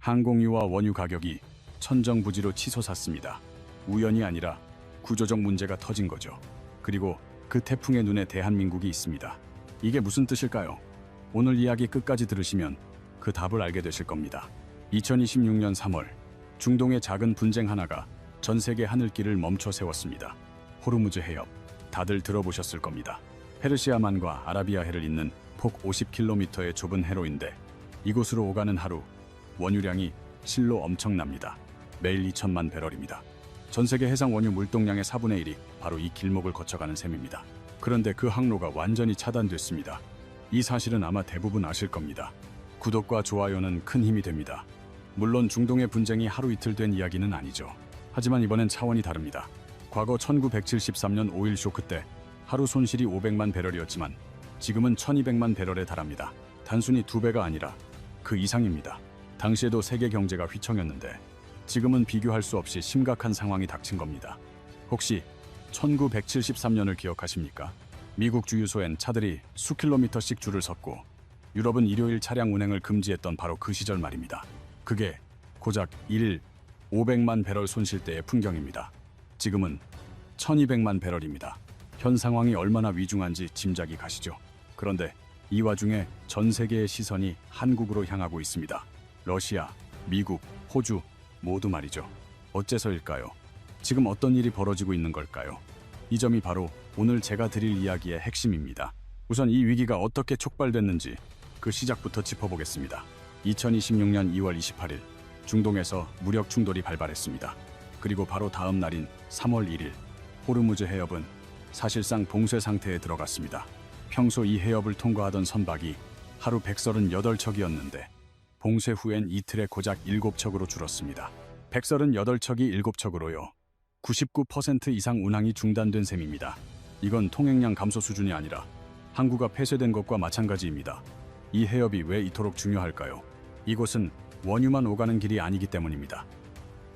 항공유와 원유 가격이 천정부지로 치솟았습니다. 우연이 아니라 구조적 문제가 터진 거죠. 그리고 그 태풍의 눈에 대한민국이 있습니다. 이게 무슨 뜻일까요? 오늘 이야기 끝까지 들으시면 그 답을 알게 되실 겁니다. 2026년 3월 중동의 작은 분쟁 하나가 전 세계 하늘길을 멈춰 세웠습니다. 호르무즈 해협, 다들 들어보셨을 겁니다. 페르시아만과 아라비아해를 잇는 폭 50km의 좁은 해로인데 이곳으로 오가는 하루 원유량이 실로 엄청납니다. 매일 2천만 배럴입니다. 전 세계 해상 원유 물동량의 4분의 1이 바로 이 길목을 거쳐가는 셈입니다. 그런데 그 항로가 완전히 차단됐습니다. 이 사실은 아마 대부분 아실 겁니다. 구독과 좋아요는 큰 힘이 됩니다. 물론 중동의 분쟁이 하루 이틀 된 이야기는 아니죠. 하지만 이번엔 차원이 다릅니다. 과거 1973년 오일 쇼크 때 하루 손실이 500만 배럴이었지만 지금은 1200만 배럴에 달합니다. 단순히 2배가 아니라 그 이상입니다. 당시에도 세계 경제가 휘청였는데 지금은 비교할 수 없이 심각한 상황이 닥친 겁니다. 혹시 1973년을 기억하십니까? 미국 주유소엔 차들이 수 킬로미터씩 줄을 섰고 유럽은 일요일 차량 운행을 금지했던 바로 그 시절 말입니다. 그게 고작 1일 500만 배럴 손실 때의 풍경입니다. 지금은 1200만 배럴입니다. 현 상황이 얼마나 위중한지 짐작이 가시죠? 그런데 이 와중에 전 세계의 시선이 한국으로 향하고 있습니다. 러시아, 미국, 호주 모두 말이죠. 어째서일까요? 지금 어떤 일이 벌어지고 있는 걸까요? 이 점이 바로 오늘 제가 드릴 이야기의 핵심입니다. 우선 이 위기가 어떻게 촉발됐는지 그 시작부터 짚어보겠습니다. 2026년 2월 28일 중동에서 무력 충돌이 발발했습니다. 그리고 바로 다음 날인 3월 1일 호르무즈 해협은 사실상 봉쇄 상태에 들어갔습니다. 평소 이 해협을 통과하던 선박이 하루 138척이었는데 봉쇄 후엔 이틀에 고작 7척으로 줄었습니다. 138척이 7척으로요. 99% 이상 운항이 중단된 셈입니다. 이건 통행량 감소 수준이 아니라 항구가 폐쇄된 것과 마찬가지입니다. 이 해협이 왜 이토록 중요할까요? 이곳은 원유만 오가는 길이 아니기 때문입니다.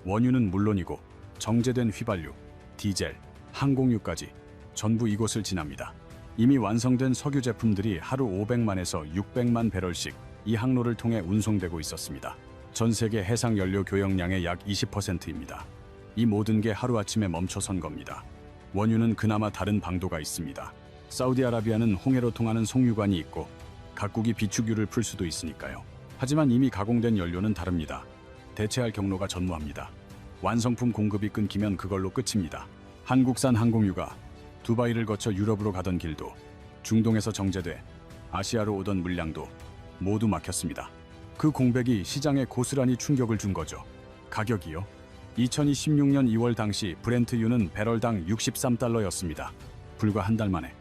원유는 물론이고 정제된 휘발유, 디젤, 항공유까지 전부 이곳을 지납니다. 이미 완성된 석유 제품들이 하루 500만에서 600만 배럴씩 이 항로를 통해 운송되고 있었습니다. 전 세계 해상 연료 교역량의 약 20%입니다. 이 모든 게 하루아침에 멈춰선 겁니다. 원유는 그나마 다른 방도가 있습니다. 사우디아라비아는 홍해로 통하는 송유관이 있고 각국이 비축유를 풀 수도 있으니까요. 하지만 이미 가공된 연료는 다릅니다. 대체할 경로가 전무합니다. 완성품 공급이 끊기면 그걸로 끝입니다. 한국산 항공유가 두바이를 거쳐 유럽으로 가던 길도 중동에서 정제돼 아시아로 오던 물량도 모두 막혔습니다. 그 공백이 시장에 고스란히 충격을 준 거죠. 가격이요? 2026년 2월 당시 브렌트유는 배럴당 63달러였습니다. 불과 한 달 만에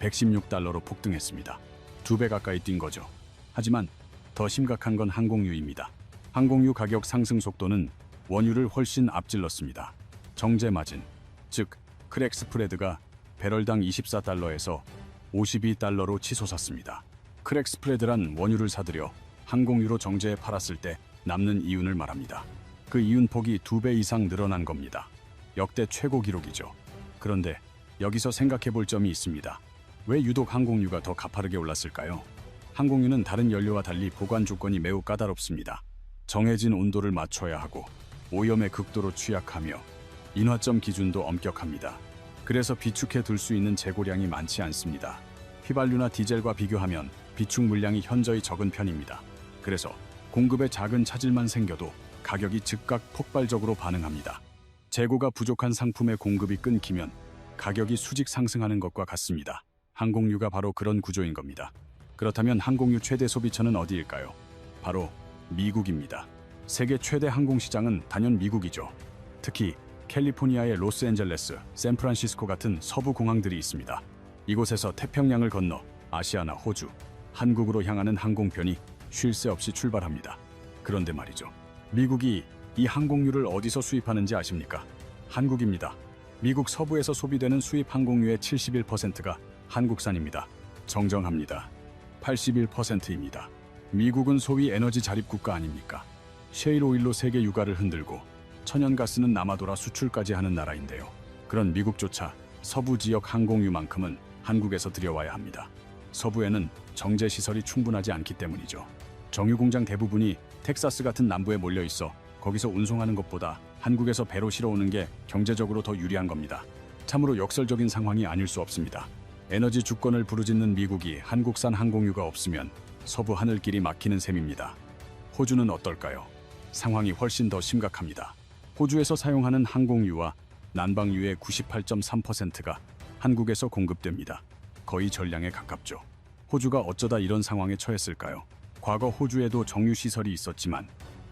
116달러로 폭등했습니다. 2배 가까이 뛴 거죠. 하지만 더 심각한 건 항공유입니다. 항공유 가격 상승 속도는 원유를 훨씬 앞질렀습니다. 정제 마진, 즉 크랙 스프레드가 배럴당 24달러에서 52달러로 치솟았습니다. 크랙 스프레드란 원유를 사들여 항공유로 정제해 팔았을 때 남는 이윤을 말합니다. 그 이윤폭이 2배 이상 늘어난 겁니다. 역대 최고 기록이죠. 그런데 여기서 생각해 볼 점이 있습니다. 왜 유독 항공유가 더 가파르게 올랐을까요? 항공유는 다른 연료와 달리 보관 조건이 매우 까다롭습니다. 정해진 온도를 맞춰야 하고 오염의 극도로 취약하며 인화점 기준도 엄격합니다. 그래서 비축해 둘 수 있는 재고량이 많지 않습니다. 휘발유나 디젤과 비교하면 비축 물량이 현저히 적은 편입니다. 그래서 공급에 작은 차질만 생겨도 가격이 즉각 폭발적으로 반응합니다. 재고가 부족한 상품의 공급이 끊기면 가격이 수직 상승하는 것과 같습니다. 항공유가 바로 그런 구조인 겁니다. 그렇다면 항공유 최대 소비처는 어디일까요? 바로 미국입니다. 세계 최대 항공시장은 단연 미국이죠. 특히 캘리포니아의 로스앤젤레스, 샌프란시스코 같은 서부 공항들이 있습니다. 이곳에서 태평양을 건너 아시아나 호주, 한국으로 향하는 항공편이 쉴 새 없이 출발합니다. 그런데 말이죠. 미국이 이 항공유를 어디서 수입하는지 아십니까? 한국입니다. 미국 서부에서 소비되는 수입 항공유의 71%가 한국산입니다. 정정합니다. 81%입니다. 미국은 소위 에너지 자립 국가 아닙니까? 셰일 오일로 세계 유가를 흔들고 천연가스는 남아돌아 수출까지 하는 나라인데요. 그런 미국조차 서부 지역 항공유만큼은 한국에서 들여와야 합니다. 서부에는 정제 시설이 충분하지 않기 때문이죠. 정유 공장 대부분이 텍사스 같은 남부에 몰려 있어 거기서 운송하는 것보다 한국에서 배로 실어오는 게 경제적으로 더 유리한 겁니다. 참으로 역설적인 상황이 아닐 수 없습니다. 에너지 주권을 부르짖는 미국이 한국산 항공유가 없으면 서부 하늘길이 막히는 셈입니다. 호주는 어떨까요? 상황이 훨씬 더 심각합니다. 호주에서 사용하는 항공유와 난방유의 98.3%가 한국에서 공급됩니다. 거의 전량에 가깝죠. 호주가 어쩌다 이런 상황에 처했을까요? 과거 호주에도 정유시설이 있었지만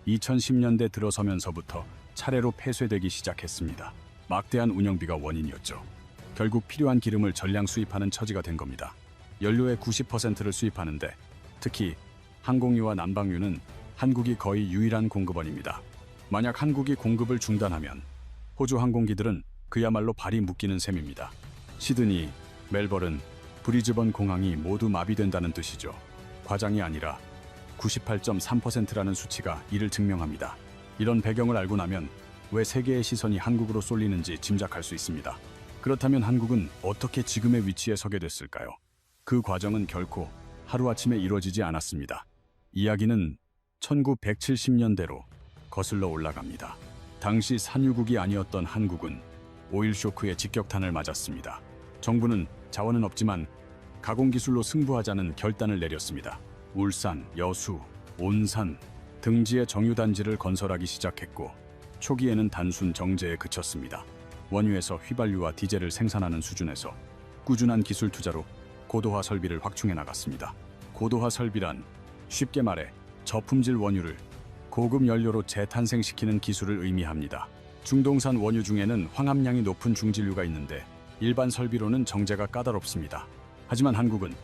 2010년대 들어서면서부터 차례로 폐쇄되기 시작했습니다. 막대한 운영비가 원인이었죠. 결국 필요한 기름을 전량 수입하는 처지가 된 겁니다. 연료의 90%를 수입하는데 특히 항공유와 난방유는 한국이 거의 유일한 공급원입니다. 만약 한국이 공급을 중단하면 호주 항공기들은 그야말로 발이 묶이는 셈입니다. 시드니, 멜버른, 브리즈번 공항이 모두 마비된다는 뜻이죠. 과장이 아니라 98.3%라는 수치가 이를 증명합니다. 이런 배경을 알고 나면 왜 세계의 시선이 한국으로 쏠리는지 짐작할 수 있습니다. 그렇다면 한국은 어떻게 지금의 위치에 서게 됐을까요? 그 과정은 결코 하루아침에 이루어지지 않았습니다. 이야기는 1970년대로 거슬러 올라갑니다. 당시 산유국이 아니었던 한국은 오일 쇼크의 직격탄을 맞았습니다. 정부는 자원은 없지만 가공기술로 승부하자는 결단을 내렸습니다. 울산, 여수, 온산 등지에 정유단지를 건설하기 시작했고 초기에는 단순 정제에 그쳤습니다. 원유에서 휘발유와 디젤을 생산하는 수준에서 꾸준한 기술 투자로 고도화 설비를 확충해 나갔습니다. 고도화 설비란 쉽게 말해 저품질 원유를 고급 연료로 재탄생시키는 기술을 의미합니다. 중동산 원유 중에는 황합량이 높은 중진류가 있는데 일반 설비로는 정제가 까다롭습니다. 하지만 한국은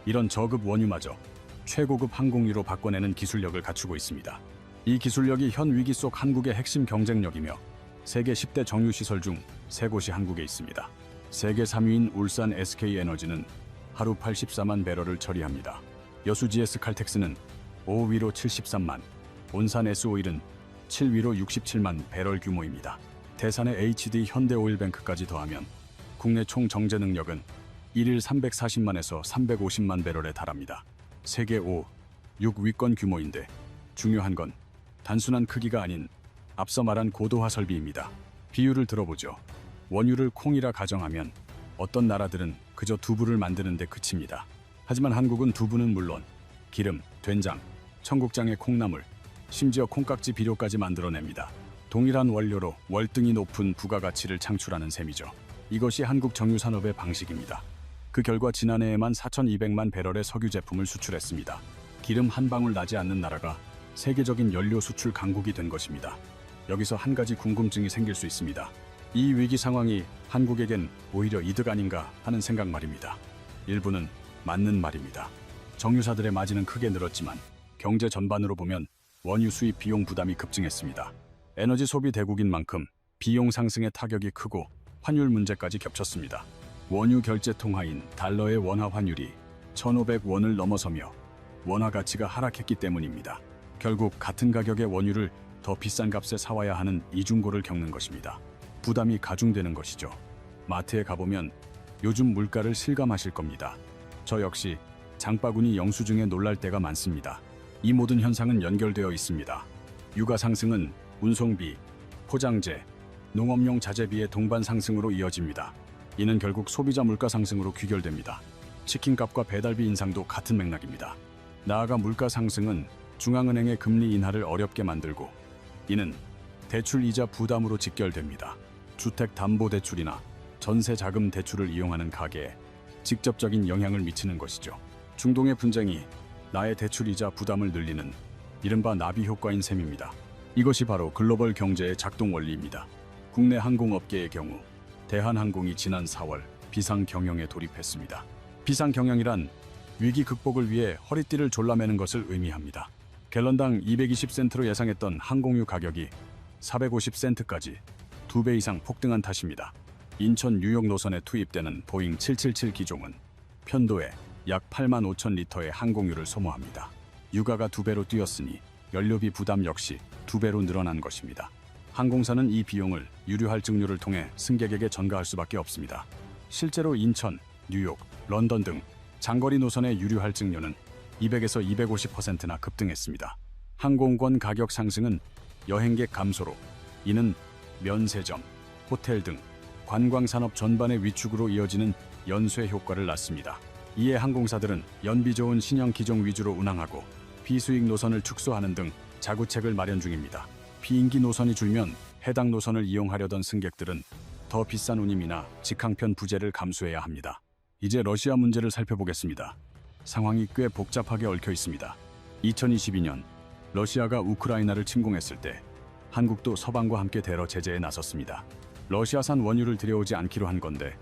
이런 저급 원유마저 최고급 항공유로 바꿔내는 기술력을 갖추고 있습니다. 이 기술력이 현 위기 속 한국의 핵심 경쟁력이며 세계 10대 정유시설 중 3곳이 한국에 있습니다. 세계 3위인 울산 SK에너지는 하루 84만 배럴을 처리합니다. 여수 GS 칼텍스는 5위로 73만, 온산 S오일은 7위로 67만 배럴 규모입니다. 대산의 HD 현대오일뱅크까지 더하면 국내 총 정제 능력은 1일 340만에서 350만 배럴에 달합니다. 세계 5, 6위권 규모인데 중요한 건 단순한 크기가 아닌 앞서 말한 고도화 설비입니다. 비유를 들어보죠. 원유를 콩이라 가정하면 어떤 나라들은 그저 두부를 만드는 데 그칩니다. 하지만 한국은 두부는 물론 기름, 된장, 청국장의 콩나물, 심지어 콩깍지 비료까지 만들어냅니다. 동일한 원료로 월등히 높은 부가가치를 창출하는 셈이죠. 이것이 한국 정유산업의 방식입니다. 그 결과 지난해에만 4,200만 배럴의 석유 제품을 수출했습니다. 기름 한 방울 나지 않는 나라가 세계적인 연료 수출 강국이 된 것입니다. 여기서 한 가지 궁금증이 생길 수 있습니다. 이 위기 상황이 한국에겐 오히려 이득 아닌가 하는 생각 말입니다. 일부는 맞는 말입니다. 정유사들의 마진은 크게 늘었지만 경제 전반으로 보면 원유 수입 비용 부담이 급증했습니다. 에너지 소비 대국인 만큼 비용 상승의 타격이 크고 환율 문제까지 겹쳤습니다. 원유 결제 통화인 달러의 원화 환율이 1,500원을 넘어서며 원화 가치가 하락했기 때문입니다. 결국 같은 가격의 원유를 더 비싼 값에 사와야 하는 이중고를 겪는 것입니다. 부담이 가중되는 것이죠. 마트에 가보면 요즘 물가를 실감하실 겁니다. 저 역시 장바구니 영수증에 놀랄 때가 많습니다. 이 모든 현상은 연결되어 있습니다. 유가 상승은 운송비, 포장재, 농업용 자재비의 동반 상승으로 이어집니다. 이는 결국 소비자 물가 상승으로 귀결됩니다. 치킨값과 배달비 인상도 같은 맥락입니다. 나아가 물가 상승은 중앙은행의 금리 인하를 어렵게 만들고 이는 대출 이자 부담으로 직결됩니다. 주택담보대출이나 전세자금 대출을 이용하는 가계에 직접적인 영향을 미치는 것이죠. 중동의 분쟁이 나의 대출 이자 부담을 늘리는 이른바 나비 효과인 셈입니다. 이것이 바로 글로벌 경제의 작동 원리입니다. 국내 항공업계의 경우 대한항공이 지난 4월 비상경영에 돌입했습니다. 비상경영이란 위기 극복을 위해 허리띠를 졸라매는 것을 의미합니다. 갤런당 220센트로 예상했던 항공유 가격이 450센트까지 2배 이상 폭등한 탓입니다. 인천 뉴욕 노선에 투입되는 보잉 777 기종은 편도에 약 8만 5천 리터의 항공유를 소모합니다. 유가가 2배로 뛰었으니 연료비 부담 역시 2배로 늘어난 것입니다. 항공사는 이 비용을 유류 할증료를 통해 승객에게 전가할 수밖에 없습니다. 실제로 인천, 뉴욕, 런던 등 장거리 노선의 유류 할증료는 200에서 250%나 급등했습니다. 항공권 가격 상승은 여행객 감소로, 이는 면세점, 호텔 등 관광산업 전반의 위축으로 이어지는 연쇄 효과를 낳습니다. 이에 항공사들은 연비 좋은 신형 기종 위주로 운항하고 비수익 노선을 축소하는 등 자구책을 마련 중입니다. 비인기 노선이 줄면 해당 노선을 이용하려던 승객들은 더 비싼 운임이나 직항편 부재를 감수해야 합니다. 이제 러시아 문제를 살펴보겠습니다. 상황이 꽤 복잡하게 얽혀 있습니다. 2022년 러시아가 우크라이나를 침공했을 때 한국도 서방과 함께 대러 제재에 나섰습니다. 러시아산 원유를 들여오지 않기로 한 건데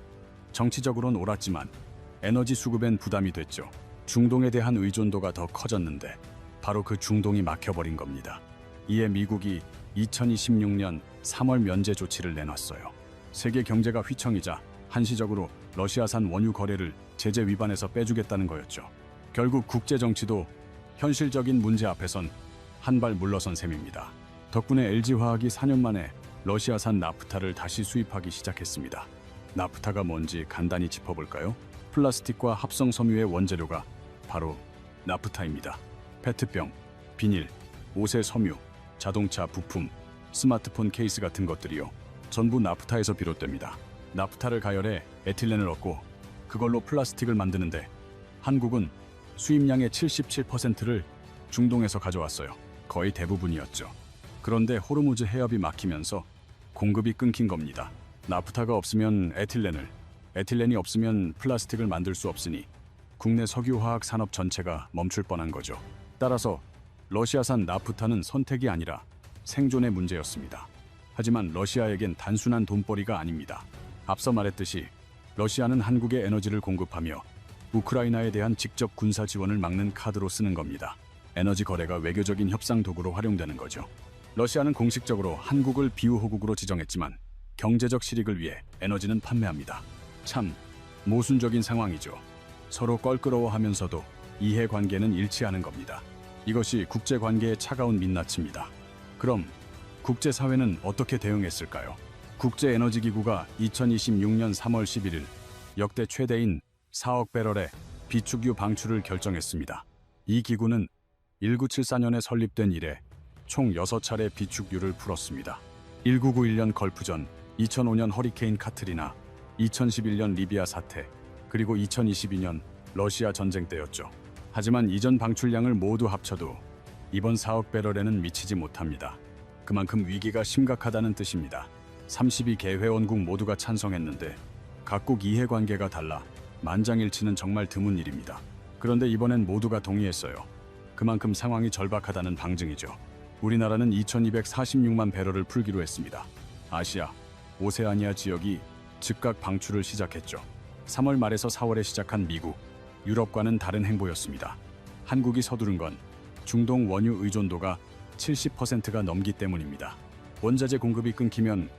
정치적으로는 옳았지만 에너지 수급엔 부담이 됐죠. 중동에 대한 의존도가 더 커졌는데 바로 그 중동이 막혀버린 겁니다. 이에 미국이 2026년 3월 면제 조치를 내놨어요. 세계 경제가 휘청이자 한시적으로 러시아산 원유 거래를 제재 위반에서 빼주겠다는 거였죠. 결국 국제 정치도 현실적인 문제 앞에선 한 발 물러선 셈입니다. 덕분에 LG화학이 4년 만에 러시아산 나프타를 다시 수입하기 시작했습니다. 나프타가 뭔지 간단히 짚어볼까요? 플라스틱과 합성 섬유의 원재료가 바로 나프타입니다. 페트병, 비닐, 옷의 섬유, 자동차 부품, 스마트폰 케이스 같은 것들이요. 전부 나프타에서 비롯됩니다. 나프타를 가열해 에틸렌을 얻고 그걸로 플라스틱을 만드는데 한국은 수입량의 77%를 중동에서 가져왔어요. 거의 대부분이었죠. 그런데 호르무즈 해협이 막히면서 공급이 끊긴 겁니다. 나프타가 없으면 에틸렌이 없으면 플라스틱을 만들 수 없으니 국내 석유화학 산업 전체가 멈출 뻔한 거죠. 따라서 러시아산 나프타는 선택이 아니라 생존의 문제였습니다. 하지만 러시아에겐 단순한 돈벌이가 아닙니다. 앞서 말했듯이 러시아는 한국에 에너지를 공급하며 우크라이나에 대한 직접 군사 지원을 막는 카드로 쓰는 겁니다. 에너지 거래가 외교적인 협상 도구로 활용되는 거죠. 러시아는 공식적으로 한국을 비우호국으로 지정했지만 경제적 실익을 위해 에너지는 판매합니다. 참 모순적인 상황이죠. 서로 껄끄러워하면서도 이해관계는 일치하는 겁니다. 이것이 국제관계의 차가운 민낯입니다. 그럼 국제사회는 어떻게 대응했을까요? 국제에너지기구가 2026년 3월 11일 역대 최대인 4억 배럴의 비축유 방출을 결정했습니다. 이 기구는 1974년에 설립된 이래 총 6차례 비축유를 풀었습니다. 1991년 걸프전, 2005년 허리케인 카트리나, 2011년 리비아 사태, 그리고 2022년 러시아 전쟁 때였죠. 하지만 이전 방출량을 모두 합쳐도 이번 4억 배럴에는 미치지 못합니다. 그만큼 위기가 심각하다는 뜻입니다. 32개 회원국 모두가 찬성했는데 각국 이해관계가 달라 만장일치는 정말 드문 일입니다. 그런데 이번엔 모두가 동의했어요. 그만큼 상황이 절박하다는 방증이죠. 우리나라는 2246만 배럴을 풀기로 했습니다. 아시아, 오세아니아 지역이 즉각 방출을 시작했죠. 3월 말에서 4월에 시작한 미국, 유럽과는 다른 행보였습니다. 한국이 서두른 건 중동 원유 의존도가 70%가 넘기 때문입니다. 원자재 공급이 끊기면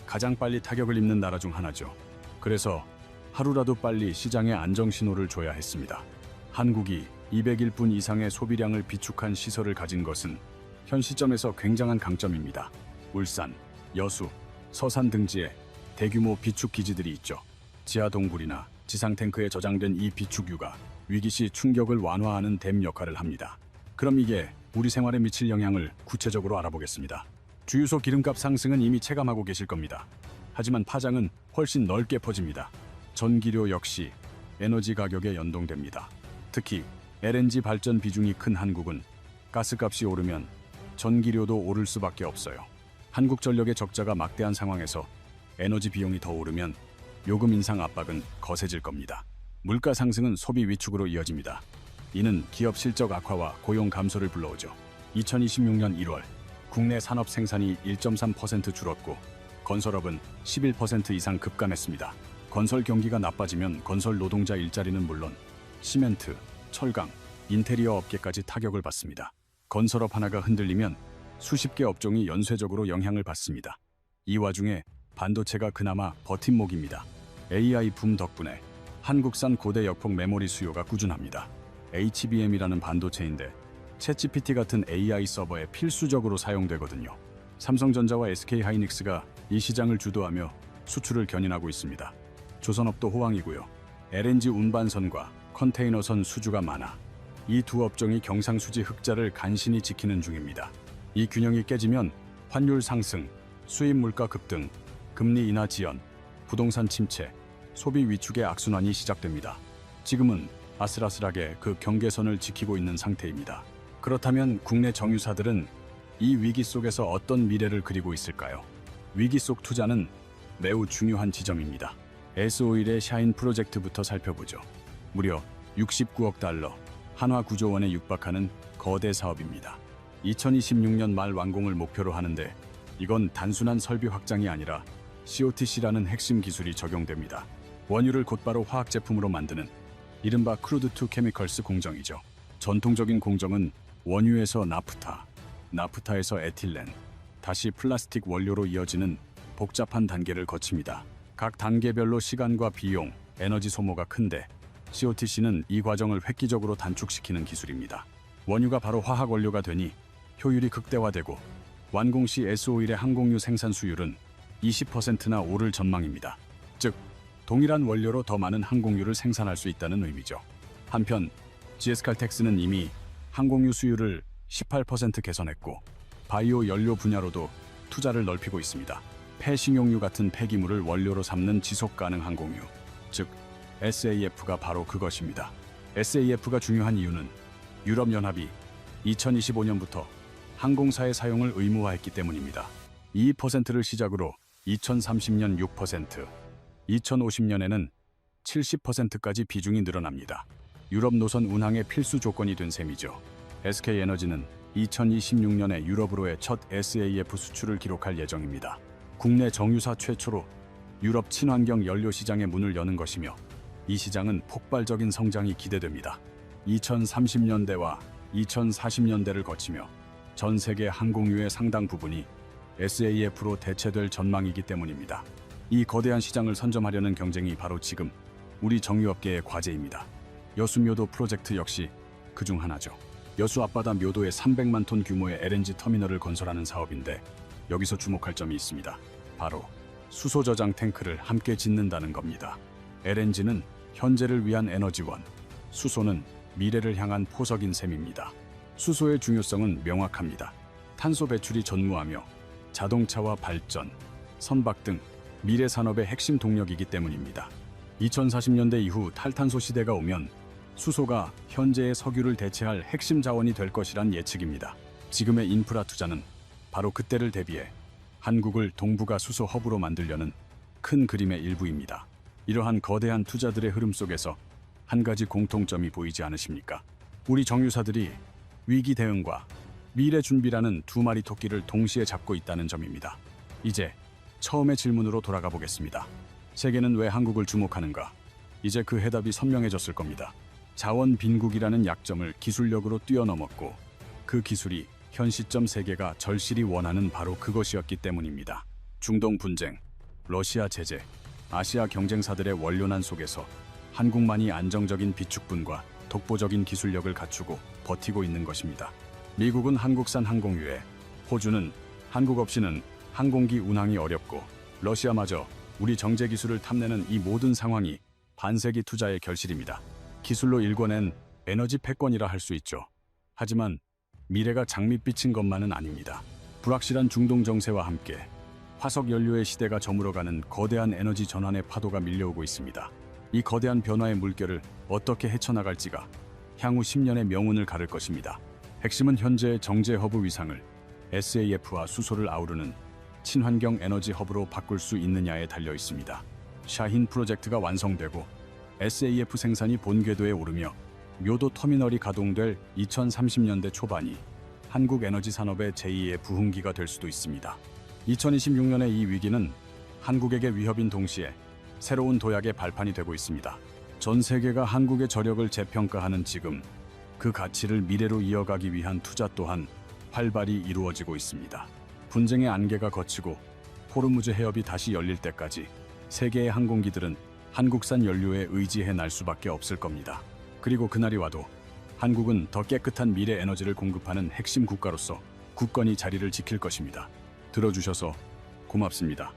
가장 빨리 타격을 입는 나라 중 하나죠. 그래서 하루라도 빨리 시장에 안정 신호를 줘야 했습니다. 한국이 200일분 이상의 소비량을 비축한 시설을 가진 것은 현 시점에서 굉장한 강점입니다. 울산, 여수, 서산 등지에 대규모 비축 기지들이 있죠. 지하 동굴이나 지상 탱크에 저장된 이 비축유가 위기 시 충격을 완화하는 댐 역할을 합니다. 그럼 이게 우리 생활에 미칠 영향을 구체적으로 알아보겠습니다. 주유소 기름값 상승은 이미 체감하고 계실 겁니다. 하지만 파장은 훨씬 넓게 퍼집니다. 전기료 역시 에너지 가격에 연동됩니다. 특히 LNG 발전 비중이 큰 한국은 가스값이 오르면 전기료도 오를 수밖에 없어요. 한국전력의 적자가 막대한 상황에서 에너지 비용이 더 오르면 요금 인상 압박은 거세질 겁니다. 물가 상승은 소비 위축으로 이어집니다. 이는 기업 실적 악화와 고용 감소를 불러오죠. 2026년 1월 국내 산업 생산이 1.3% 줄었고 건설업은 11% 이상 급감했습니다. 건설 경기가 나빠지면 건설 노동자 일자리는 물론 시멘트, 철강, 인테리어 업계까지 타격을 받습니다. 건설업 하나가 흔들리면 수십 개 업종이 연쇄적으로 영향을 받습니다. 이 와중에 반도체가 그나마 버팀목입니다. AI 붐 덕분에 한국산 고대 역폭 메모리 수요가 꾸준합니다. HBM이라는 반도체인데 챗GPT 같은 AI 서버에 필수적으로 사용되거든요. 삼성전자와 SK하이닉스가 이 시장을 주도하며 수출을 견인하고 있습니다. 조선업도 호황이고요. LNG 운반선과 컨테이너선 수주가 많아 이 두 업종이 경상수지 흑자를 간신히 지키는 중입니다. 이 균형이 깨지면 환율 상승, 수입 물가 급등, 금리 인하 지연, 부동산 침체, 소비 위축의 악순환이 시작됩니다. 지금은 아슬아슬하게 그 경계선을 지키고 있는 상태입니다. 그렇다면 국내 정유사들은 이 위기 속에서 어떤 미래를 그리고 있을까요? 위기 속 투자는 매우 중요한 지점입니다. S오일의 샤인 프로젝트부터 살펴보죠. 무려 69억 달러, 한화 9조 원에 육박하는 거대 사업입니다. 2026년 말 완공을 목표로 하는데 이건 단순한 설비 확장이 아니라 COTC라는 핵심 기술이 적용됩니다. 원유를 곧바로 화학 제품으로 만드는 이른바 크루드 투 케미컬스 공정이죠. 전통적인 공정은 원유에서 나프타, 나프타에서 에틸렌, 다시 플라스틱 원료로 이어지는 복잡한 단계를 거칩니다. 각 단계별로 시간과 비용, 에너지 소모가 큰데 COTC는 이 과정을 획기적으로 단축시키는 기술입니다. 원유가 바로 화학 원료가 되니 효율이 극대화되고 완공 시 S오일의 항공유 생산 수율은 20%나 오를 전망입니다. 즉, 동일한 원료로 더 많은 항공유를 생산할 수 있다는 의미죠. 한편 GS칼텍스는 이미 항공유 수율을 18% 개선했고 바이오 연료 분야로도 투자를 넓히고 있습니다. 폐식용유 같은 폐기물을 원료로 삼는 지속 가능 항공유, 즉 SAF가 바로 그것입니다. SAF가 중요한 이유는 유럽연합이 2025년부터 항공사의 사용을 의무화했기 때문입니다. 2%를 시작으로 2030년 6%, 2050년에는 70%까지 비중이 늘어납니다. 유럽 노선 운항의 필수 조건이 된 셈이죠. SK에너지는 2026년에 유럽으로의 첫 SAF 수출을 기록할 예정입니다. 국내 정유사 최초로 유럽 친환경 연료 시장의 문을 여는 것이며 이 시장은 폭발적인 성장이 기대됩니다. 2030년대와 2040년대를 거치며 전 세계 항공유의 상당 부분이 SAF로 대체될 전망이기 때문입니다. 이 거대한 시장을 선점하려는 경쟁이 바로 지금 우리 정유업계의 과제입니다. 여수묘도 프로젝트 역시 그중 하나죠. 여수 앞바다 묘도에 300만 톤 규모의 LNG 터미널을 건설하는 사업인데 여기서 주목할 점이 있습니다. 바로 수소 저장 탱크를 함께 짓는다는 겁니다. LNG는 현재를 위한 에너지원, 수소는 미래를 향한 포석인 셈입니다. 수소의 중요성은 명확합니다. 탄소 배출이 전무하며 자동차와 발전, 선박 등 미래 산업의 핵심 동력이기 때문입니다. 2040년대 이후 탈탄소 시대가 오면 수소가 현재의 석유를 대체할 핵심 자원이 될 것이란 예측입니다. 지금의 인프라 투자는 바로 그때를 대비해 한국을 동북아 수소 허브로 만들려는 큰 그림의 일부입니다. 이러한 거대한 투자들의 흐름 속에서 한 가지 공통점이 보이지 않으십니까? 우리 정유사들이 위기 대응과 미래 준비라는 두 마리 토끼를 동시에 잡고 있다는 점입니다. 이제 처음의 질문으로 돌아가 보겠습니다. 세계는 왜 한국을 주목하는가? 이제 그 해답이 선명해졌을 겁니다. 자원 빈국이라는 약점을 기술력으로 뛰어넘었고 그 기술이 현 시점 세계가 절실히 원하는 바로 그것이었기 때문입니다. 중동 분쟁, 러시아 제재, 아시아 경쟁사들의 원료난 속에서 한국만이 안정적인 비축분과 독보적인 기술력을 갖추고 버티고 있는 것입니다. 미국은 한국산 항공유에, 호주는 한국 없이는 항공기 운항이 어렵고 러시아마저 우리 정제 기술을 탐내는 이 모든 상황이 반세기 투자의 결실입니다. 기술로 일궈낸 에너지 패권이라 할 수 있죠. 하지만 미래가 장밋빛인 것만은 아닙니다. 불확실한 중동 정세와 함께 화석 연료의 시대가 저물어가는 거대한 에너지 전환의 파도가 밀려오고 있습니다. 이 거대한 변화의 물결을 어떻게 헤쳐나갈지가 향후 10년의 명운을 가를 것입니다. 핵심은 현재의 정제 허브 위상을 SAF와 수소를 아우르는 친환경 에너지 허브로 바꿀 수 있느냐에 달려 있습니다. 샤힌 프로젝트가 완성되고 SAF 생산이 본궤도에 오르며 묘도 터미널이 가동될 2030년대 초반이 한국 에너지 산업의 제2의 부흥기가 될 수도 있습니다. 2026년의 이 위기는 한국에게 위협인 동시에 새로운 도약의 발판이 되고 있습니다. 전 세계가 한국의 저력을 재평가하는 지금, 그 가치를 미래로 이어가기 위한 투자 또한 활발히 이루어지고 있습니다. 분쟁의 안개가 걷히고 호르무즈 해협이 다시 열릴 때까지 세계의 항공기들은 한국산 연료에 의지해 날 수밖에 없을 겁니다. 그리고 그날이 와도 한국은 더 깨끗한 미래 에너지를 공급하는 핵심 국가로서 굳건히 자리를 지킬 것입니다. 들어주셔서 고맙습니다.